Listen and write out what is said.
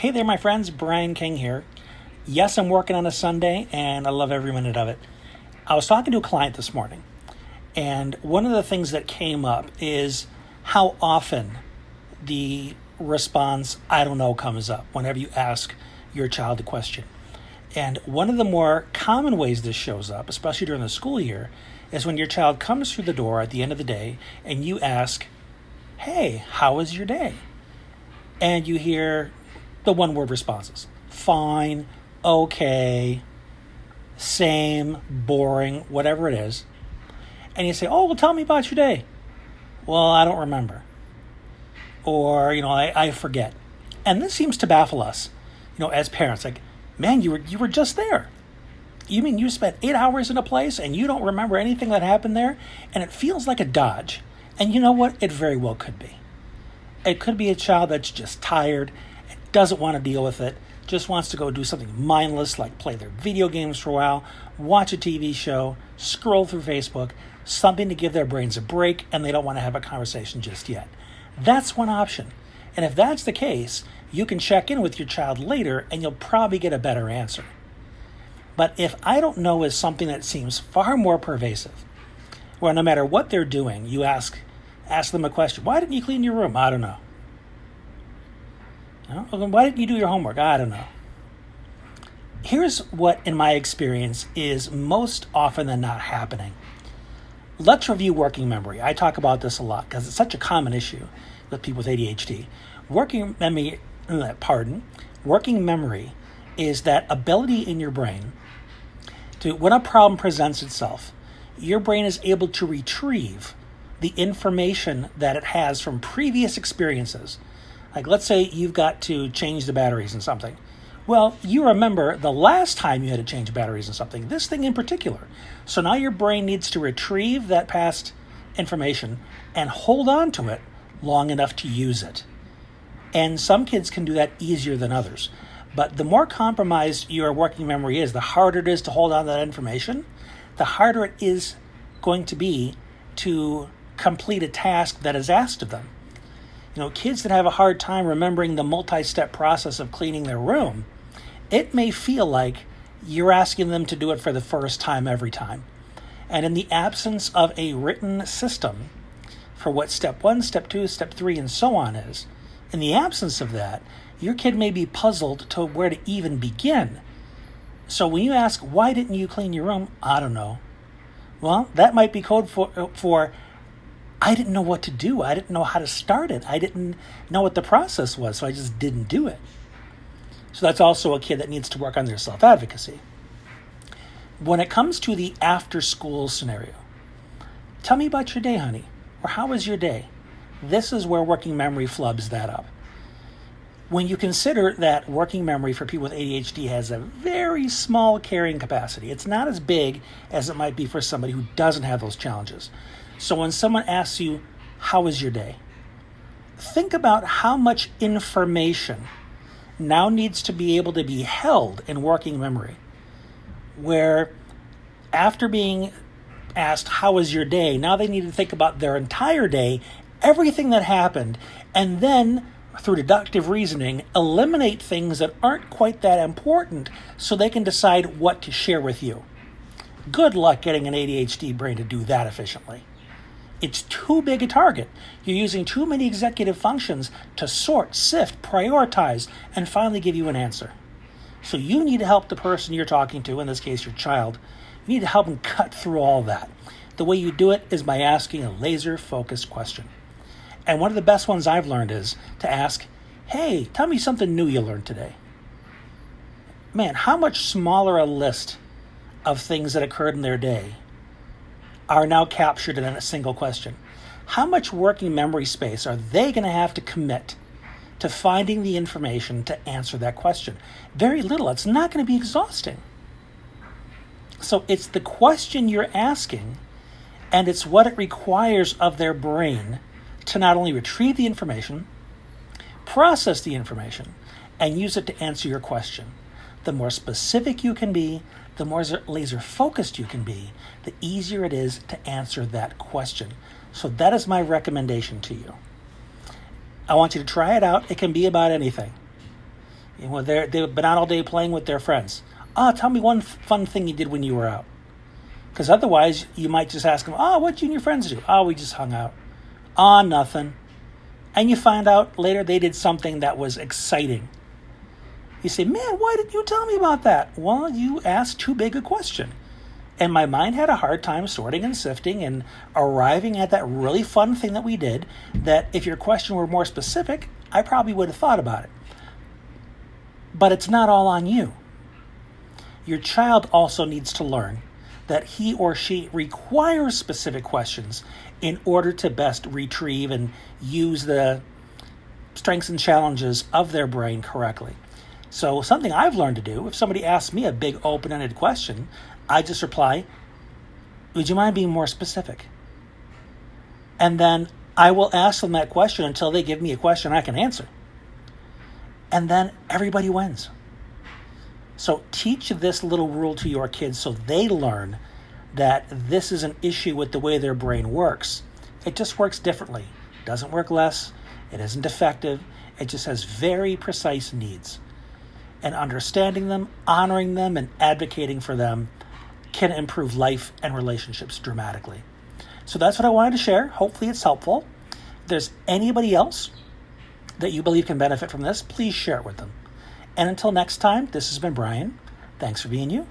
Hey there, my friends. Brian King here. Yes, I'm working on a Sunday, and I love every minute of it. I was talking to a client this morning, and one of the things that came up is how often the response, I don't know, comes up whenever you ask your child a question. And one of the more common ways this shows up, especially during the school year, is when your child comes through the door at the end of the day and you ask, hey, how was your day? And you hear the one-word responses. Fine, okay, same, boring, whatever it is. And you say, oh, well, tell me about your day. Well, I don't remember. Or, I forget. And this seems to baffle us, as parents. Like, man, you were just there. You mean you spent 8 hours in a place and you don't remember anything that happened there? And it feels like a dodge. And you know what? It very well could be. It could be a child that's just tired, doesn't want to deal with it, just wants to go do something mindless like play their video games for a while, watch a TV show, scroll through Facebook, something to give their brains a break, and they don't want to have a conversation just yet. That's one option. And if that's the case, you can check in with your child later and you'll probably get a better answer. But if I don't know is something that seems far more pervasive, where no matter what they're doing, you ask them a question. Why didn't you clean your room? I don't know. Why didn't you do your homework? I don't know. Here's what, in my experience, is most often than not happening. Let's review working memory. I talk about this a lot because it's such a common issue with people with ADHD. Working memory is that ability in your brain to, when a problem presents itself, your brain is able to retrieve the information that it has from previous experiences. Like, let's say you've got to change the batteries in something. Well, you remember the last time you had to change batteries in something, this thing in particular. So now your brain needs to retrieve that past information and hold on to it long enough to use it. And some kids can do that easier than others. But the more compromised your working memory is, the harder it is to hold on to that information, the harder it is going to be to complete a task that is asked of them. Kids that have a hard time remembering the multi-step process of cleaning their room, it may feel like you're asking them to do it for the first time every time. And in the absence of a written system for what step 1, step 2, step 3, and so on is, in the absence of that, your kid may be puzzled to where to even begin. So when you ask, why didn't you clean your room? I don't know. Well, that might be code for I didn't know what to do. I didn't know how to start it. I didn't know what the process was, so I just didn't do it. So that's also a kid that needs to work on their self-advocacy. When it comes to the after-school scenario, tell me about your day, honey, or how was your day? This is where working memory flubs that up. When you consider that working memory for people with ADHD has a very small carrying capacity, it's not as big as it might be for somebody who doesn't have those challenges. So when someone asks you, how was your day? Think about how much information now needs to be able to be held in working memory, where after being asked, how was your day? Now they need to think about their entire day, everything that happened, and then through deductive reasoning, eliminate things that aren't quite that important so they can decide what to share with you. Good luck getting an ADHD brain to do that efficiently. It's too big a target. You're using too many executive functions to sort, sift, prioritize, and finally give you an answer. So you need to help the person you're talking to, in this case your child, you need to help them cut through all that. The way you do it is by asking a laser-focused question. And one of the best ones I've learned is to ask, hey, tell me something new you learned today. Man, how much smaller a list of things that occurred in their day are now captured in a single question? How much working memory space are they going to have to commit to finding the information to answer that question? Very little. It's not going to be exhausting. So it's the question you're asking, and it's what it requires of their brain to not only retrieve the information, process the information, and use it to answer your question. The more specific you can be, the more laser focused you can be, the easier it is to answer that question. So that is my recommendation to you. I want you to try it out. It can be about anything. They've been out all day playing with their friends. Tell me one fun thing you did when you were out. Because otherwise, you might just ask them, what'd you and your friends do? We just hung out. Nothing. And you find out later they did something that was exciting. You say, man, why didn't you tell me about that? Well, you asked too big a question. And my mind had a hard time sorting and sifting and arriving at that really fun thing that we did, that if your question were more specific, I probably would have thought about it. But it's not all on you. Your child also needs to learn that he or she requires specific questions in order to best retrieve and use the strengths and challenges of their brain correctly. So something I've learned to do, if somebody asks me a big open-ended question, I just reply, would you mind being more specific? And then I will ask them that question until they give me a question I can answer. And then everybody wins. So teach this little rule to your kids so they learn that this is an issue with the way their brain works. It just works differently. It doesn't work less. It isn't defective. It just has very precise needs. And understanding them, honoring them, and advocating for them can improve life and relationships dramatically. So that's what I wanted to share. Hopefully it's helpful. If there's anybody else that you believe can benefit from this, please share it with them. And until next time, this has been Brian. Thanks for being you.